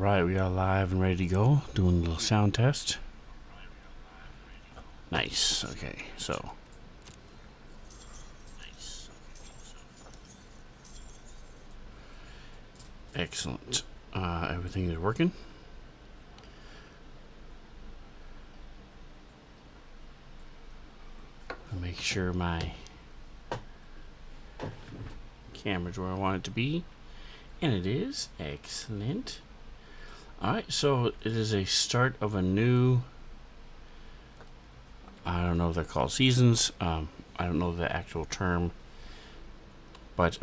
Alright, we are live and ready to go. Doing a little sound test. Nice. Okay, so. Excellent. Everything is working. I'll make sure my camera's where I want it to be. And it is. Excellent. Alright, so it is a start of a new, I don't know if they're called seasons. I don't know the actual term. But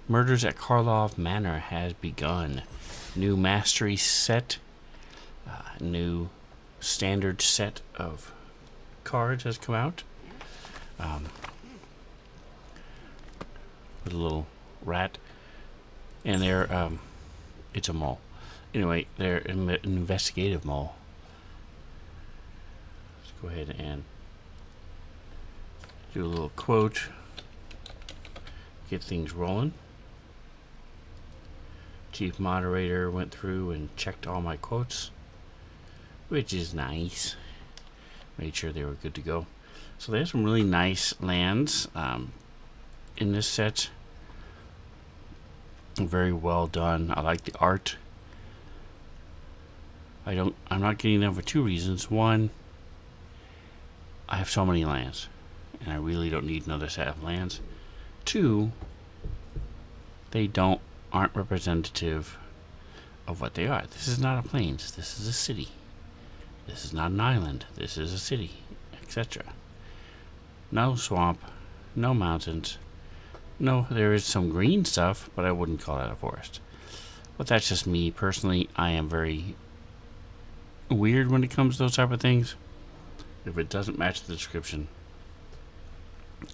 Murders at Karlov Manor has begun. New mastery set. New standard set of cards has come out. With a little rat. And they're, it's a mole. Anyway, they're an investigative mole. Let's go ahead and do a little quote. Get things rolling. Chief moderator went through and checked all my quotes, which is nice. Made sure they were good to go. So there's some really nice lands in this set. Very well done. I like the art. I'm not getting them for two reasons. One, I have so many lands, and I really don't need another set of lands. Two, they aren't representative of what they are. This is not a plains. This is a city. This is not an island. This is a city, etc. No swamp, no mountains. No, there is some green stuff, but I wouldn't call that a forest. But that's just me personally. I am very weird when it comes to those type of things. If it doesn't match the description,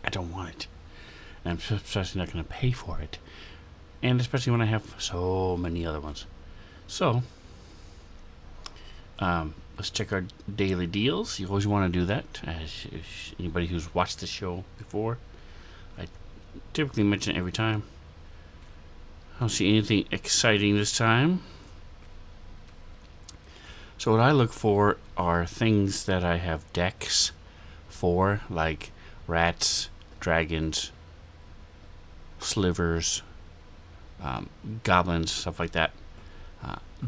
I don't want it. And I'm especially not going to pay for it. And especially when I have so many other ones. So, let's check our daily deals. You always want to do that. As anybody who's watched the show before, I typically mention it every time. I don't see anything exciting this time. So what I look for are things that I have decks for, like rats, dragons, slivers, goblins, stuff like that.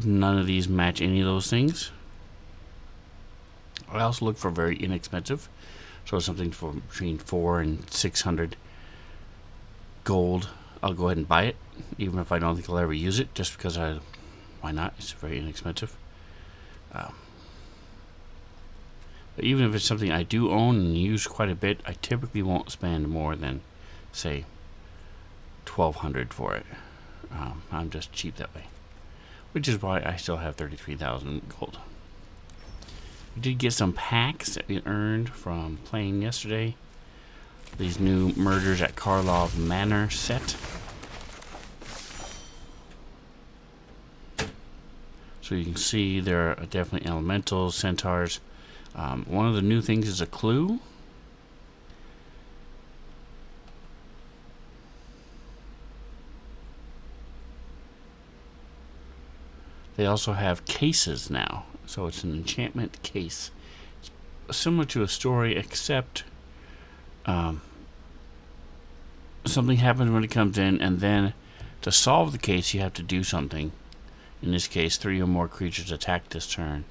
None of these match any of those things. I also look for very inexpensive, so something for between 400 and 600 gold. I'll go ahead and buy it, even if I don't think I'll ever use it, just because why not? It's very inexpensive. But even if it's something I do own and use quite a bit, I typically won't spend more than, say, 1,200 for it. I'm just cheap that way, which is why I still have 33,000 gold. We did get some packs that we earned from playing yesterday. These new Murders at Karlov Manor set. So you can see there are definitely elementals, centaurs. One of the new things is a clue. They also have cases now. So it's an enchantment case. It's similar to a story, except something happens when it comes in, and then to solve the case you have to do something. In this case, 3 or more creatures attack this turn.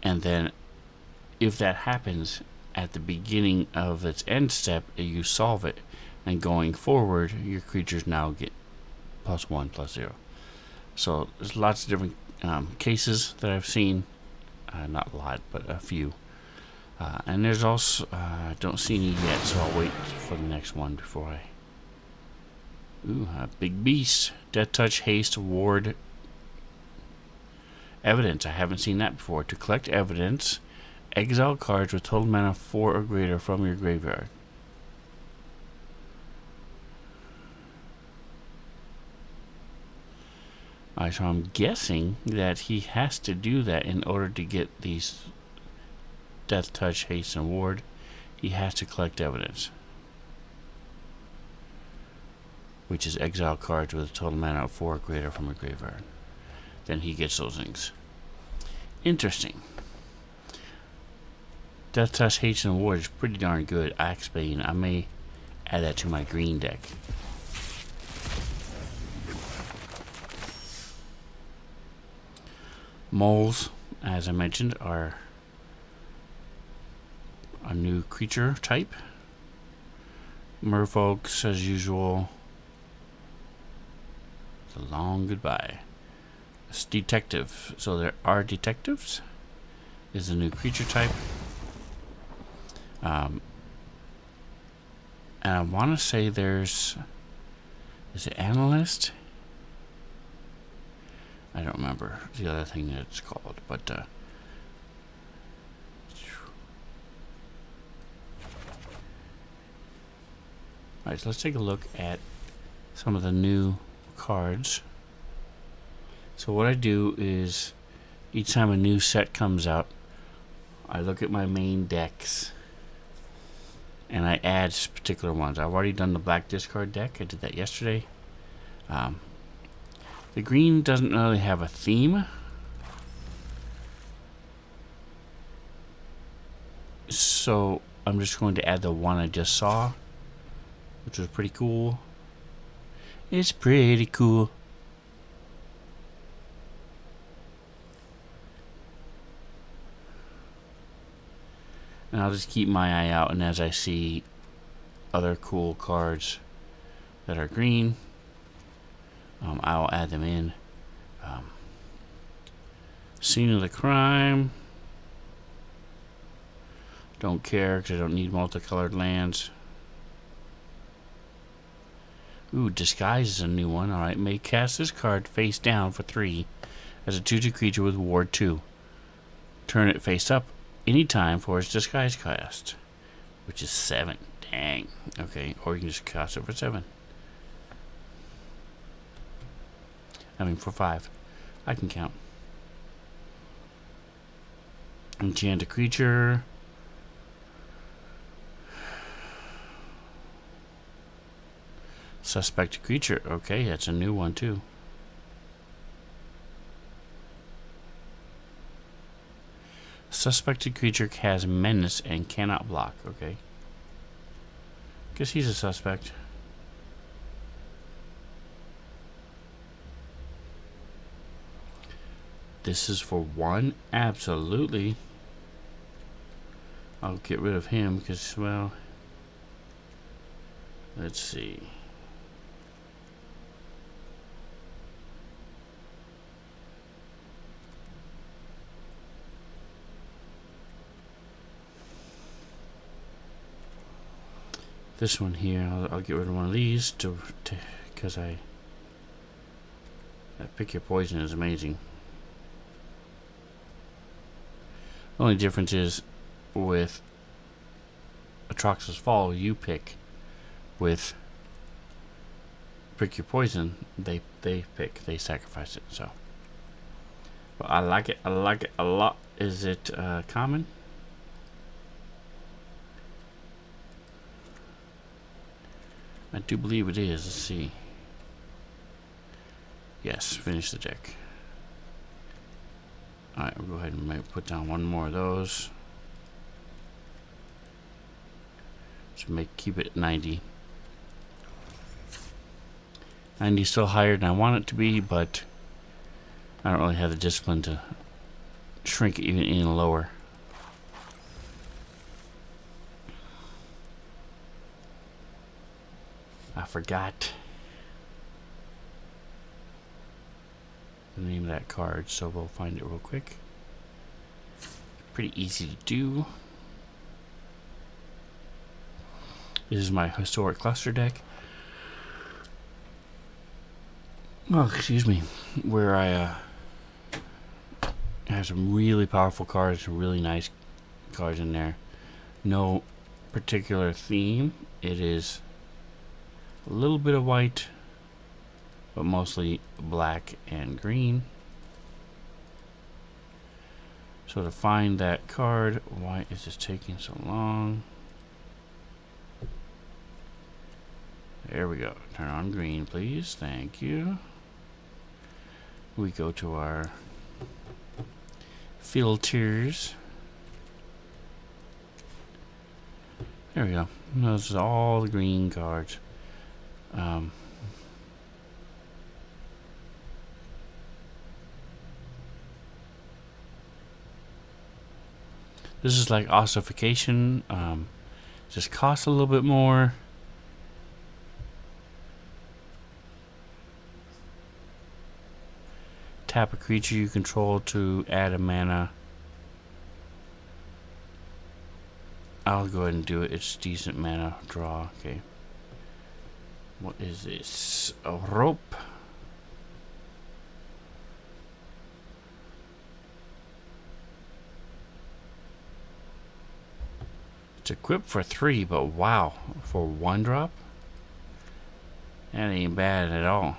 And then if that happens at the beginning of its end step, you solve it. And going forward, your creatures now get +1, +0. So there's lots of different cases that I've seen. Not a lot, but a few. And there's also, I don't see any yet, so I'll wait for the next one before I... Ooh, a big beast. Death Touch, Haste, Ward, Evidence. I haven't seen that before. To collect evidence, exile cards with total mana 4 or greater from your graveyard. Alright, so I'm guessing that he has to do that in order to get these Death Touch, Haste, and Ward. He has to collect evidence. which is exile cards with a total mana of 4 or greater from a graveyard. Then he gets those things. Interesting. Death Touch, Hasten, and Ward is pretty darn good. Axebane, I may add that to my green deck. Moles, as I mentioned, are a new creature type. Merfolks, as usual. It's a long goodbye. It's detective. So there are detectives. Is a new creature type. And I want to say there's... Is it analyst? I don't remember the other thing that it's called, but alright, so let's take a look at some of the new cards. So what I do is each time a new set comes out, I look at my main decks and I add particular ones. I've already done the black discard deck. I did that yesterday. The green doesn't really have a theme. So I'm just going to add the one I just saw, which was pretty cool. It's pretty cool. And I'll just keep my eye out, and as I see other cool cards that are green, I'll add them in. Scene of the crime. Don't care because I don't need multicolored lands. Ooh, Disguise is a new one. Alright, may cast this card face down for 3 as a 2/2 creature with Ward 2. Turn it face up anytime for its Disguise cast, which is 7. Dang. Okay, or you can just cast it for 7. I mean, for 5. I can count. Enchant a creature. Suspect creature. Okay, that's a new one too. Suspected creature has menace and cannot block. Okay. Guess he's a suspect. This is for 1? Absolutely. I'll get rid of him because, well, let's see. This one here, I'll get rid of one of these because that pick your poison is amazing. The only difference is with Atraxos Fall, you pick. With pick your poison, they sacrifice it. So, but I like it a lot. Is it common? I do believe it is. Let's see. Yes, finish the deck. Alright, we'll go ahead and put down one more of those. So keep it at 90. 90 is still higher than I want it to be, but I don't really have the discipline to shrink it even any lower. I forgot the name of that card, so we'll find it real quick. Pretty easy to do. This is my historic cluster deck. Oh, excuse me. Where I have some really powerful cards, some really nice cards in there. No particular theme. It is a little bit of white, but mostly black and green. So to find that card, why is this taking so long? There we go. Turn on green, please. Thank you. We go to our filters. There we go. Those are all the green cards. This is like ossification. Just costs a little bit more. Tap a creature you control to add a mana. I'll go ahead and do it. It's decent mana draw. Okay. What is this? A rope. It's equipped for 3, but wow, for 1 drop? That ain't bad at all.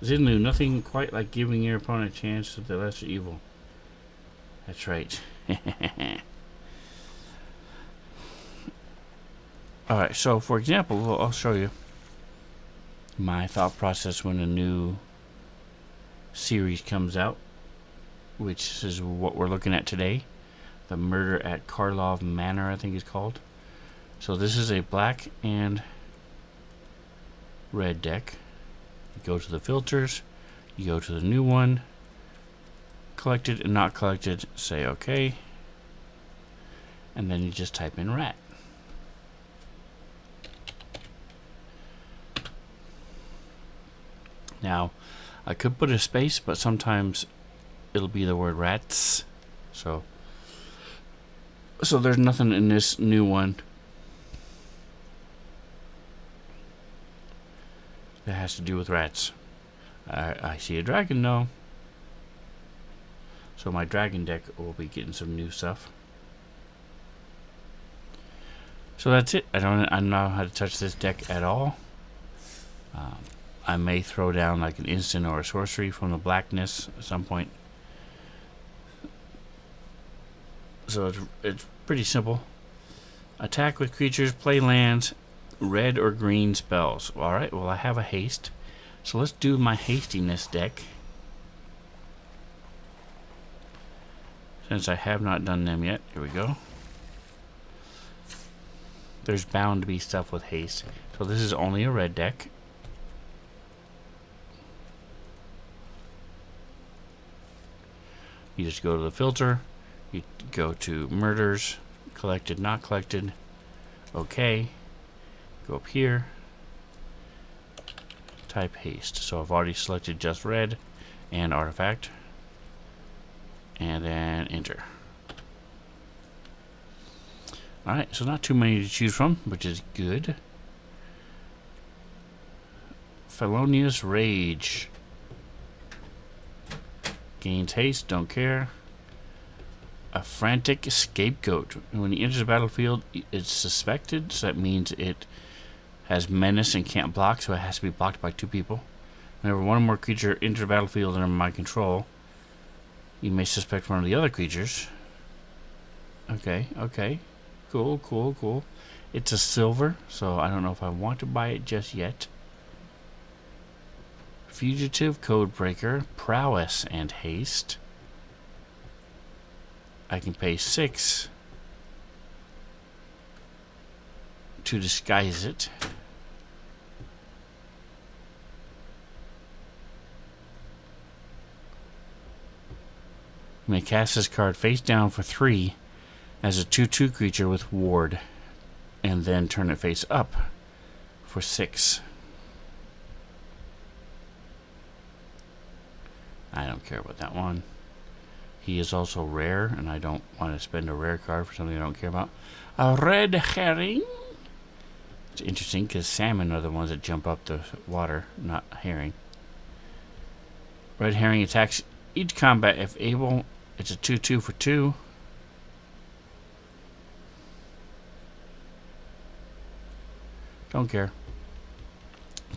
Zinlu, nothing quite like giving your opponent a chance at the lesser evil. That's right. Alright, so for example, I'll show you my thought process when a new series comes out, which is what we're looking at today. The Murder at Karlov Manor, I think it's called. So this is a black and red deck. You go to the filters, you go to the new one, collected and not collected, say OK, and then you just type in rat. Now, I could put a space, but sometimes it'll be the word rats. So there's nothing in this new one that has to do with rats. I see a dragon though. So my dragon deck will be getting some new stuff. So that's it. I don't know how to touch this deck at all. I may throw down like an instant or a sorcery from the blackness at some point. So it's pretty simple. Attack with creatures, play lands, red or green spells. Alright, well I have a haste. So let's do my hastiness deck. Since I have not done them yet. Here we go. There's bound to be stuff with haste. So this is only a red deck. You just go to the filter. You go to murders, collected, not collected. Okay. Go up here. Type haste. So I've already selected just red and artifact. And then enter. Alright, so not too many to choose from, which is good. Felonious Rage. Gains haste, don't care. A Frantic Scapegoat. When he enters the battlefield, it's suspected, so that means it has menace and can't block, so it has to be blocked by 2 people. Whenever one or more creature enters the battlefield under my control, you may suspect one of the other creatures. Okay, okay. Cool, cool, cool. It's a silver, so I don't know if I want to buy it just yet. Fugitive Codebreaker, Prowess and Haste. I can pay 6 to disguise it. You may cast this card face down for 3 as a 2/2 creature with ward, and then turn it face up for 6. I don't care about that one. He is also rare, and I don't want to spend a rare card for something I don't care about. A Red Herring. It's interesting because salmon are the ones that jump up the water, not herring. Red Herring attacks each combat if able. It's a 2/2 for 2. Don't care.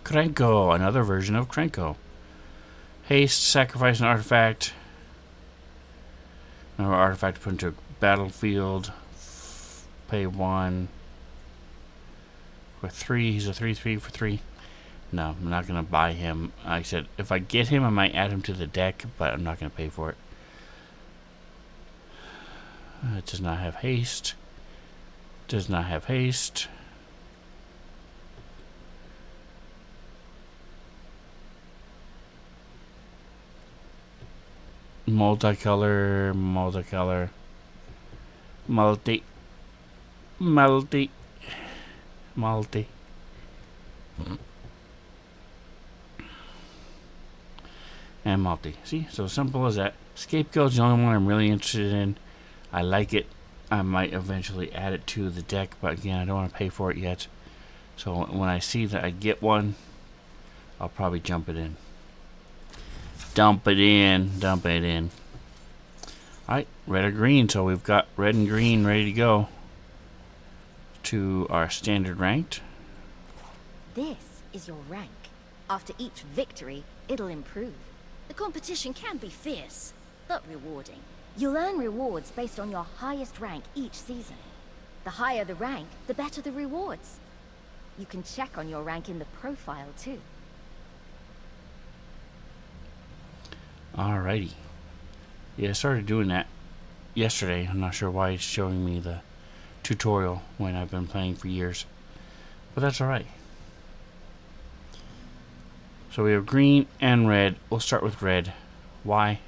Krenko, another version of Krenko. Haste, sacrifice an artifact. Another artifact put into a battlefield. Pay 1. for 3. He's a 3/3 for 3. No, I'm not going to buy him. Like I said, if I get him, I might add him to the deck, but I'm not going to pay for it. It does not have haste. Does not have haste. Multicolor, multicolor, multi, multi, multi. And multi. See, so simple as that. Scapegoat's the only one I'm really interested in. I like it. I might eventually add it to the deck, but again, I don't want to pay for it yet. So when I see that I get one, I'll probably jump it in. Dump it in. Dump it in. Alright, red or green. So we've got red and green ready to go to our standard ranked. This is your rank. After each victory, it'll improve. The competition can be fierce, but rewarding. You'll earn rewards based on your highest rank each season. The higher the rank, the better the rewards. You can check on your rank in the profile too. Alrighty. Yeah, I started doing that yesterday. I'm not sure why it's showing me the tutorial when I've been playing for years. But that's alright. So we have green and red. We'll start with red. Why?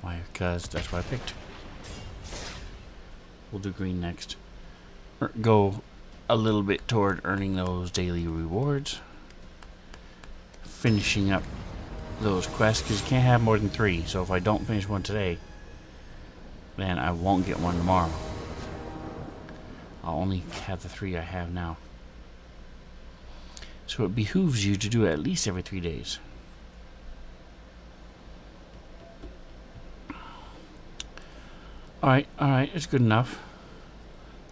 Why? Because that's what I picked. We'll do green next. Go a little bit toward earning those daily rewards. Finishing up those quests, because you can't have more than 3. So if I don't finish one today, then I won't get one tomorrow. I'll only have the 3 I have now. So it behooves you to do it at least every 3 days. Alright, it's good enough.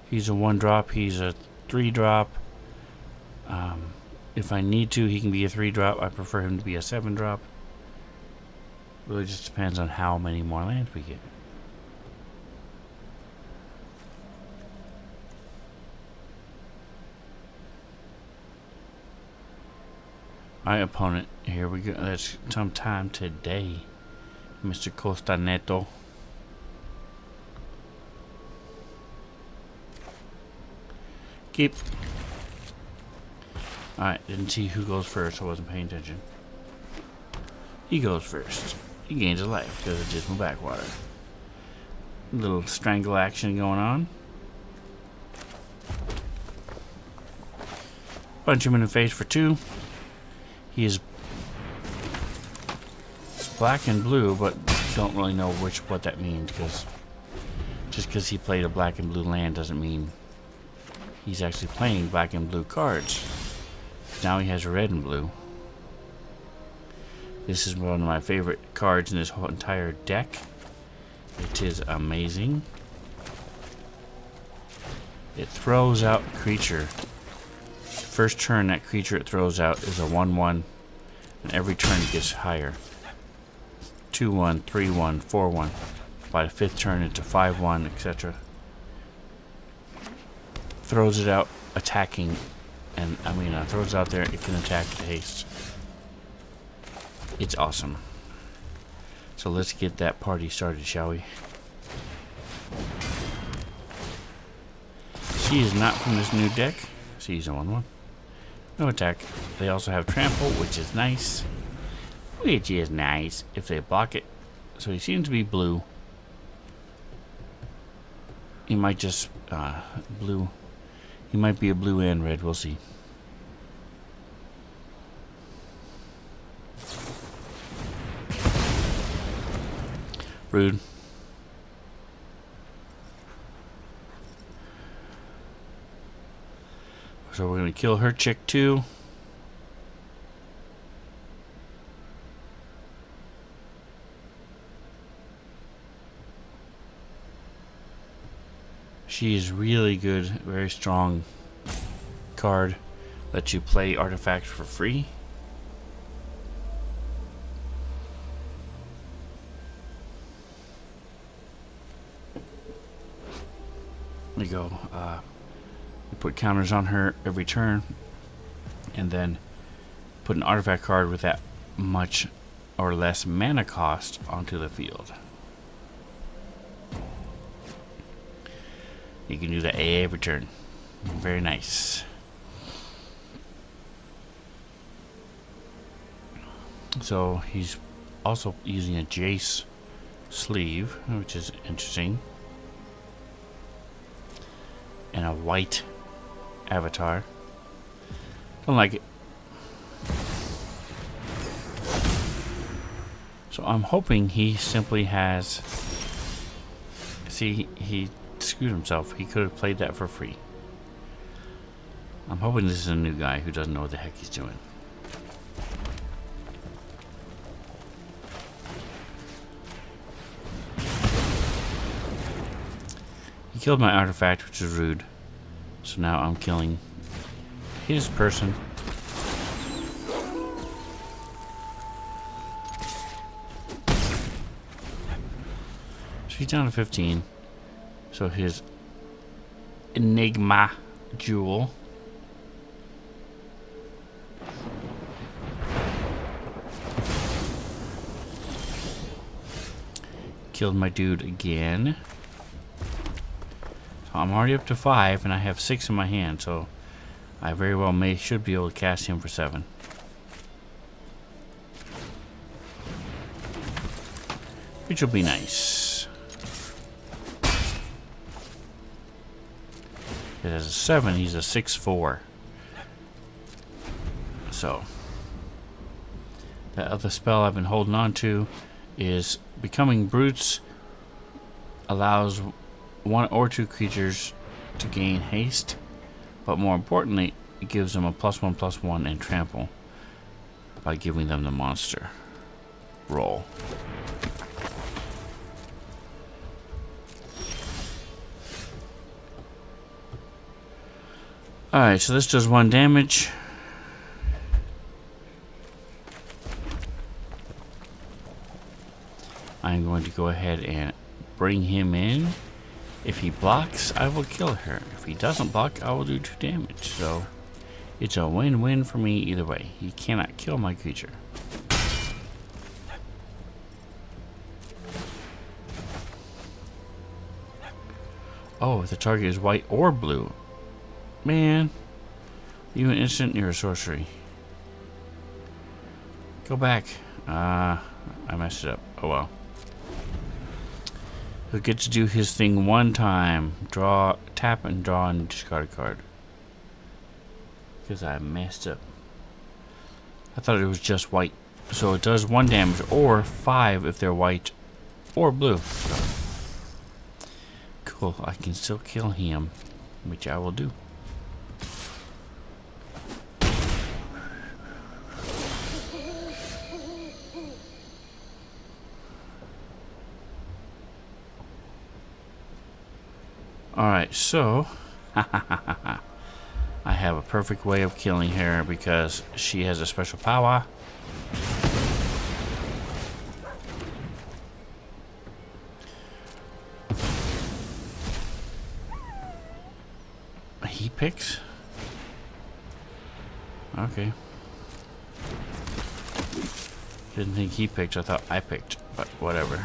He's a 1-drop, he's a 3-drop. If I need to, he can be a 3-drop. I prefer him to be a 7-drop. Really just depends on how many more lands we get. Alright, opponent, here we go. That's sometime today, Mr. Costaneto. Keep. Alright, didn't see who goes first. I wasn't paying attention. He goes first. He gains a life because of Dismal Backwater. Little strangle action going on. Punch him in the face for 2. He is black and blue, but don't really know what that means, because just because he played a black and blue land doesn't mean he's actually playing black and blue cards. Now he has red and blue. This is one of my favorite cards in this whole entire deck. It is amazing. It throws out a creature. First turn that creature it throws out is a 1/1, and every turn it gets higher. 2/1, 3/1, 4/1. By the 5th turn it's a 5/1, etc. Throws it out attacking, and throws it out there. It can attack with haste. It's awesome. So let's get that party started, shall we? She is not from this new deck. She's a 1/1. No attack. They also have trample, which is nice. Which is nice if they block it. So he seems to be blue. He might just blue. He might be a blue and red. We'll see. Rude. So we're going to kill her chick too. She is really good, very strong card. Lets you play artifacts for free. There you go. put counters on her every turn, and then put an artifact card with that much or less mana cost onto the field. You can do that every turn. Very nice. So he's also using a Jace sleeve, which is interesting. And a white avatar. Don't like it. So I'm hoping he simply has... See, he screwed himself. He could have played that for free. I'm hoping this is a new guy who doesn't know what the heck he's doing. He killed my artifact, which is rude. So now I'm killing his person. So he's down to 15. So his Enigma Jewel. Killed my dude again. So I'm already up to 5 and I have 6 in my hand, so I very well should be able to cast him for 7. Which will be nice. It has a 7, he's a 6/4. So that other spell I've been holding on to is Becoming Brutes. Allows 1 or 2 creatures to gain haste, but more importantly, it gives them a +1/+1 and trample by giving them the monster roll. Alright, so this does 1 damage. I'm going to go ahead and bring him in. If he blocks, I will kill her. If he doesn't block, I will do 2 damage. So it's a win-win for me either way. He cannot kill my creature. Oh, if the target is white or blue. Man, you an instant, you're a sorcery. Go back. I messed it up. Oh well. He'll get to do his thing 1 time. Draw, tap and draw and discard a card. Because I messed up. I thought it was just white. So it does 1 damage or 5 if they're white or blue. So. Cool, I can still kill him, which I will do. Alright, so I have a perfect way of killing her because she has a special power. He picks? Okay. Didn't think he picked, I thought I picked, but whatever.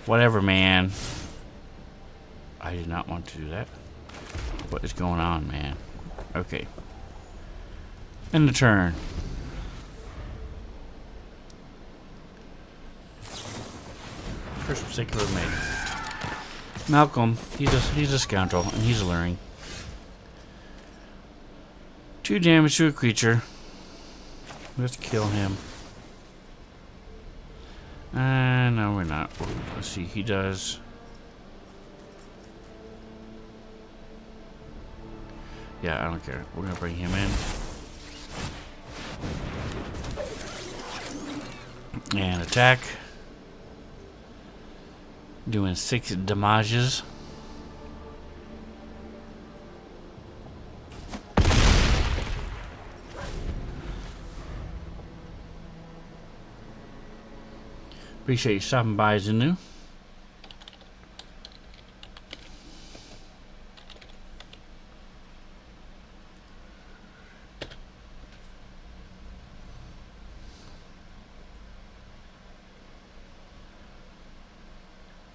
Whatever, man. I did not want to do that. What is going on, man? Okay. End the turn. First particular mate. Malcolm, he's a scoundrel, and he's alluring. 2 damage to a creature. We have to kill him. No, we're not. Let's see, he does... Yeah, I don't care. We're gonna bring him in. And attack. Doing 6 damages. Appreciate you stopping by, Zenu.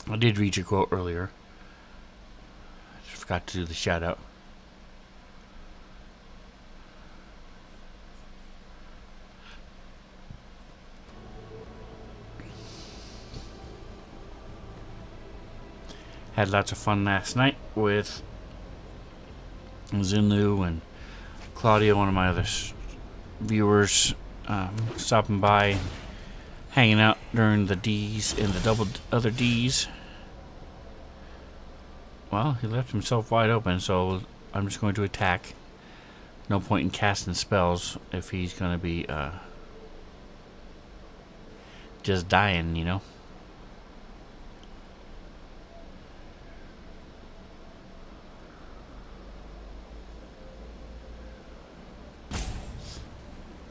I did read your quote earlier. I just forgot to do the shout out. Had lots of fun last night with Zinlu and Claudia, one of my other viewers, stopping by, hanging out during the D's and the double other D's. Well, he left himself wide open, so I'm just going to attack. No point in casting spells if he's going to be just dying, you know.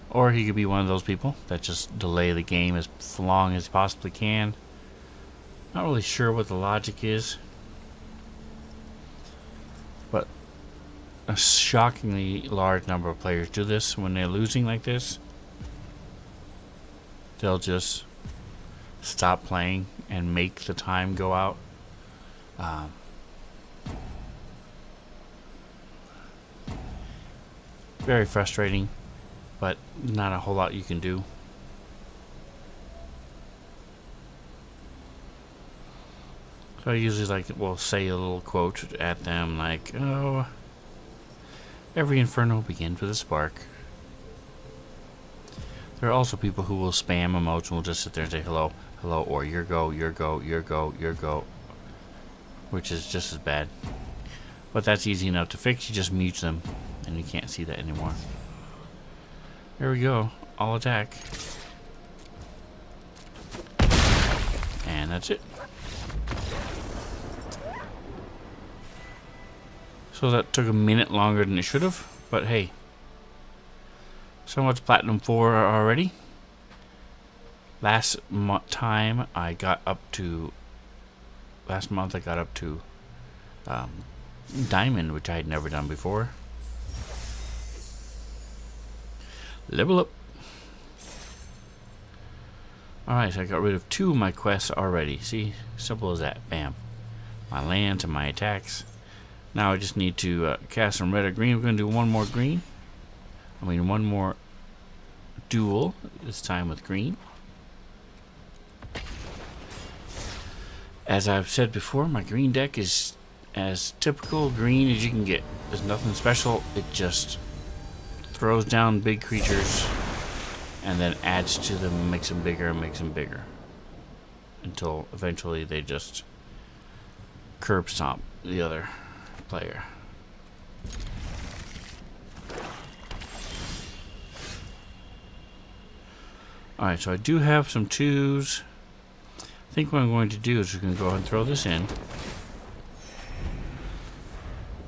Or he could be one of those people that just delay the game as long as he possibly can. Not really sure what the logic is. But a shockingly large number of players do this when they're losing like this. They'll just stop playing and make the time go out. Very frustrating. But not a whole lot you can do. So I usually will say a little quote at them like, oh, every inferno begins with a spark. There are also people who will spam emotes and will just sit there and say hello, hello, or your go, your go, your go, your go, which is just as bad. But that's easy enough to fix. You just mute them and you can't see that anymore. There we go. All attack. And that's it. So that took a minute longer than it should have, but hey. So much Platinum 4 already. Last month I got up to Diamond, which I had never done before. Level up. Alright, so I got rid of 2 of my quests already. See? Simple as that. Bam. My lands and my attacks. Now I just need to cast some red or green. We're going to do one more green. One more duel. This time with green. As I've said before, my green deck is as typical green as you can get. There's nothing special. It just throws down big creatures and then adds to them, makes them bigger and makes them bigger until eventually they just curb stomp the other player. Alright, so I do have some 2s. I think what I'm going to do is we're going to go ahead and throw this in.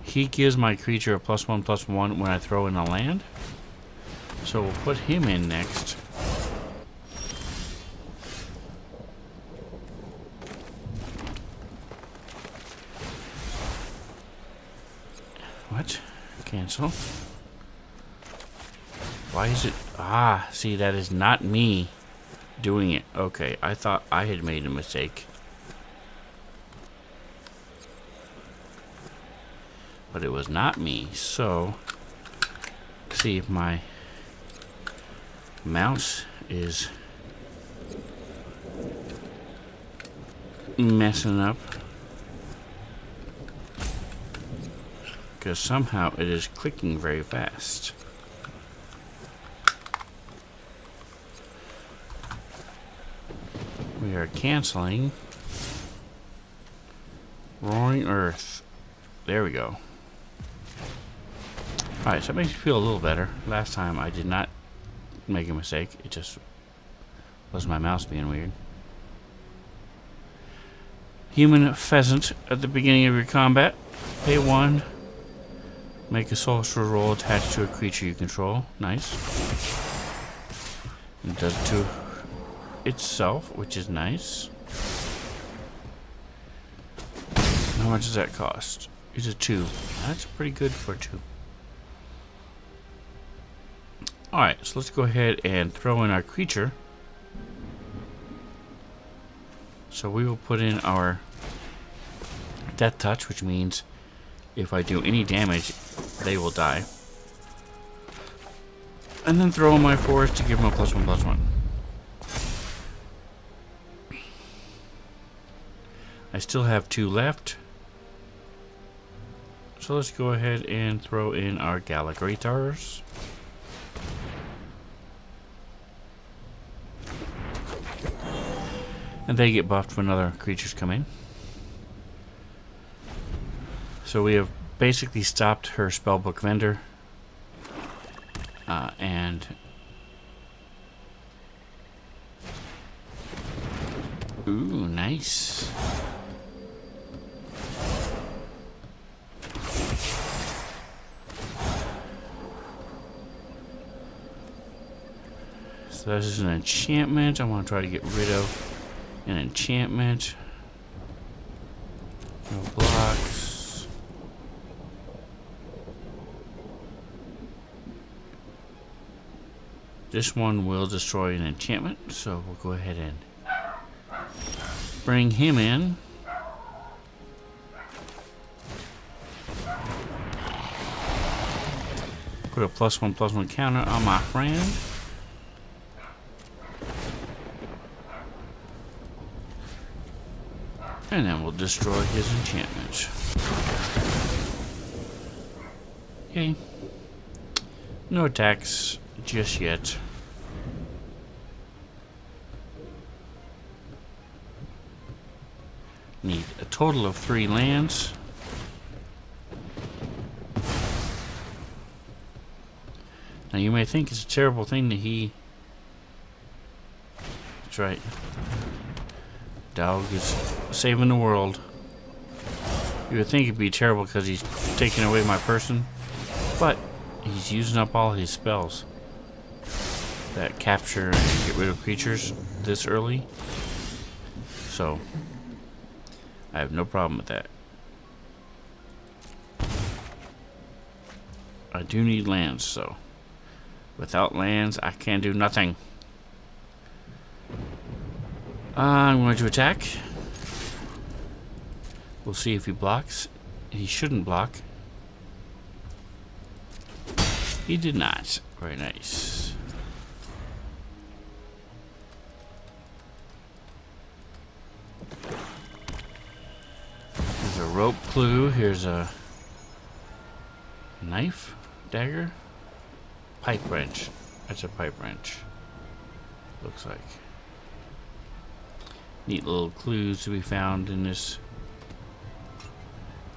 He gives my creature a +1/+1 when I throw in a land. So we'll put him in next. What? Cancel. Why is it? Ah, see, that is not me doing it. Okay, I thought I had made a mistake. But it was not me. So, see if my mouse is messing up. Because somehow it is clicking very fast. We are canceling Roaring Earth. There we go. Alright, so that makes me feel a little better. Last time I did not make a mistake. It just was my mouse being weird. Human Pheasant at the beginning of your combat. Pay 1. Make a sorcerer roll attached to a creature you control. Nice. And it does it to itself, which is nice. How much does that cost? It's a 2. That's pretty good for 2. Alright, so let's go ahead and throw in our creature. So we will put in our Death Touch, which means if I do any damage, they will die. And then throw in my forest to give them a +1/+1. I still have 2 left. So let's go ahead and throw in our Galagratars. And they get buffed when other creatures come in. So we have basically stopped her spellbook vendor. And ooh, nice. So this is an enchantment. I want to try to get rid of an enchantment. No blocks. This one will destroy an enchantment, so we'll go ahead and bring him in. Put a +1/+1 counter on my friend. And then we'll destroy his enchantments. Okay. No attacks just yet. Need a total of 3 lands. Now you may think it's a terrible thing that he... That's right. Dog is saving the world. You would think it'd be terrible because he's taking away my person, but he's using up all his spells that capture and get rid of creatures this early. So I have no problem with that. I do need lands, so without lands I can't do nothing. I'm going to attack. We'll see if he blocks. He shouldn't block. He did not. Very nice. Here's a rope clue. Here's a knife, dagger, pipe wrench. That's a pipe wrench. Looks like. Neat little clues to be found in this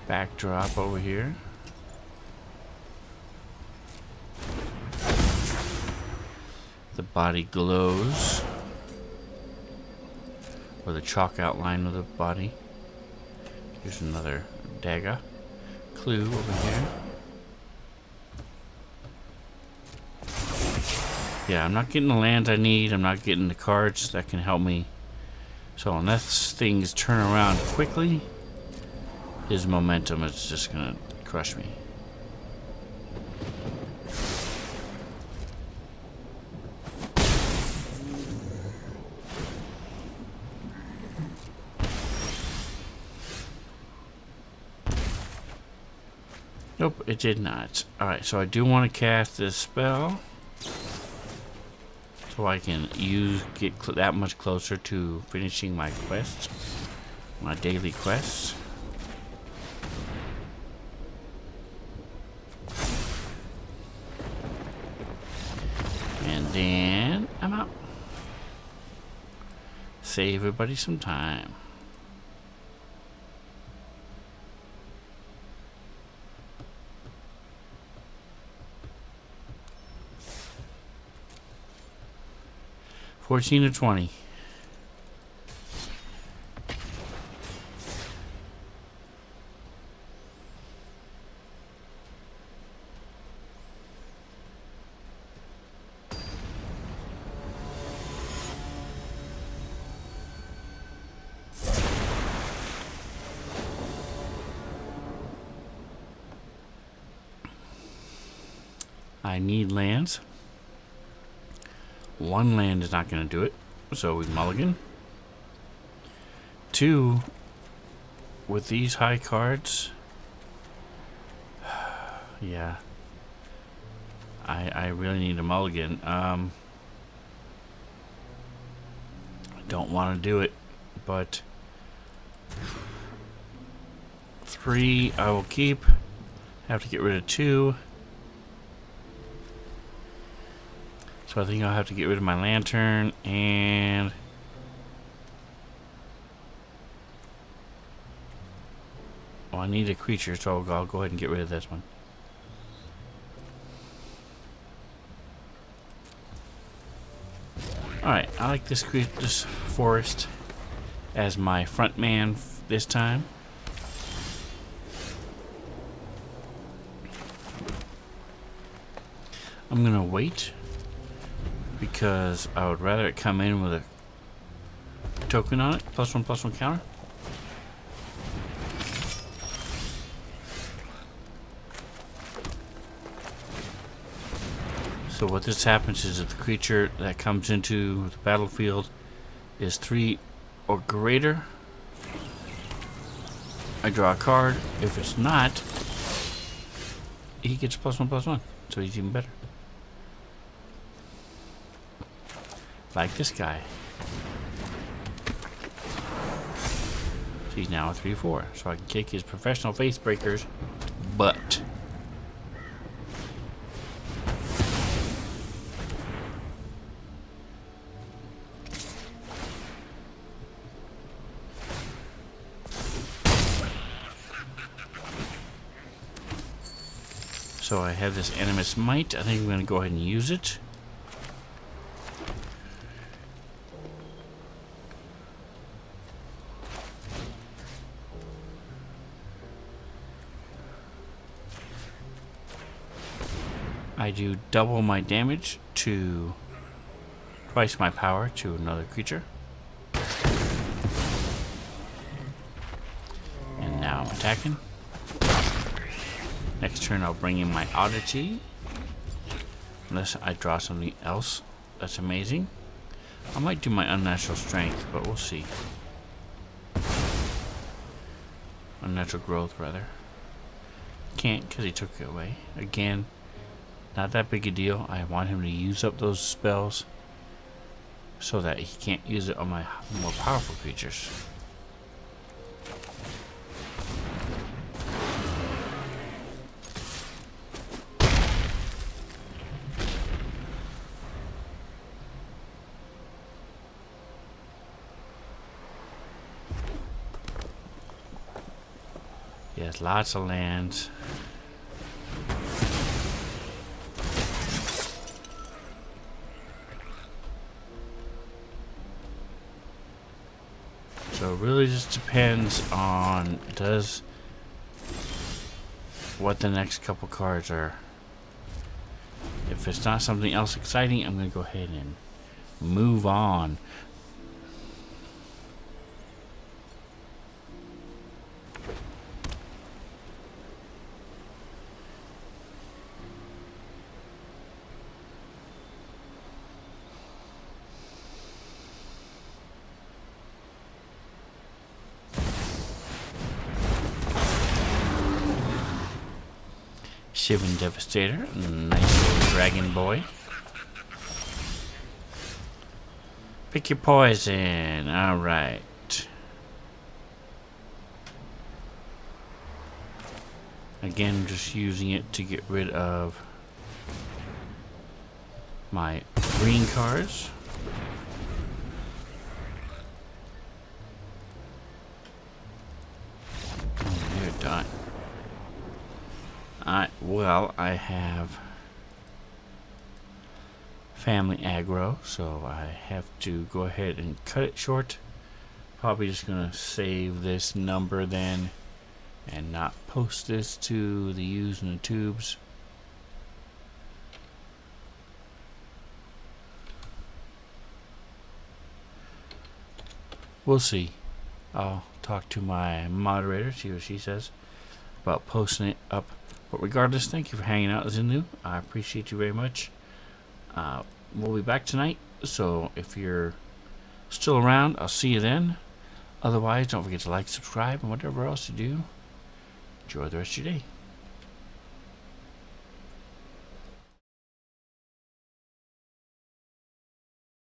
backdrop over here. The body glows, or the chalk outline of the body. Here's another dagger clue over here. Yeah, I'm not getting the lands I need. I'm not getting the cards that can help me. So unless things turn around quickly, his momentum is just gonna crush me. Nope, it did not. Alright, so I do want to cast this spell. So I can get that much closer to finishing my quest, my daily quest. And then I'm out. Save everybody some time. $14 to $20. I need lands. One land is not going to do it, so we mulligan. 2 with these high cards, yeah, I really need a mulligan. I don't want to do it, but 3 I will keep. Have to get rid of 2. So I think I'll have to get rid of my lantern and I need a creature, so I'll go ahead and get rid of this one. Alright, I like this forest as my front man this time. I'm gonna wait because I would rather it come in with a token on it, +1/+1 counter. So what this happens is if the creature that comes into the battlefield is 3 or greater, I draw a card. If it's not, he gets +1/+1, so he's even better. Like this guy. So he's now a 3/4, so I can kick his professional face breakers butt. So I have this Animus Might. I think I'm going to go ahead and use it. I do double my damage to twice my power to another creature. And now I'm attacking. Next turn I'll bring in my Oddity. Unless I draw something else that's amazing. I might do my Unnatural Strength, but we'll see. Unnatural Growth, rather. Can't because he took it away. Again, not that big a deal. I want him to use up those spells so that he can't use it on my more powerful creatures. Yes, lots of lands. So it really just depends on what the next couple cards are. If it's not something else exciting, I'm going to go ahead and move on. Shivan Devastator, nice little dragon boy. Pick your poison, alright. Again, just using it to get rid of my green cards. You're done. Well, I have family aggro, so I have to go ahead and cut it short. Probably just gonna save this number then and not post this to the U's and the tubes. We'll see. I'll talk to my moderator, see what she says about posting it up. But regardless, thank you for hanging out, Zinlu. I appreciate you very much. We'll be back tonight, so if you're still around, I'll see you then. Otherwise, don't forget to like, subscribe, and whatever else you do. Enjoy the rest of your day.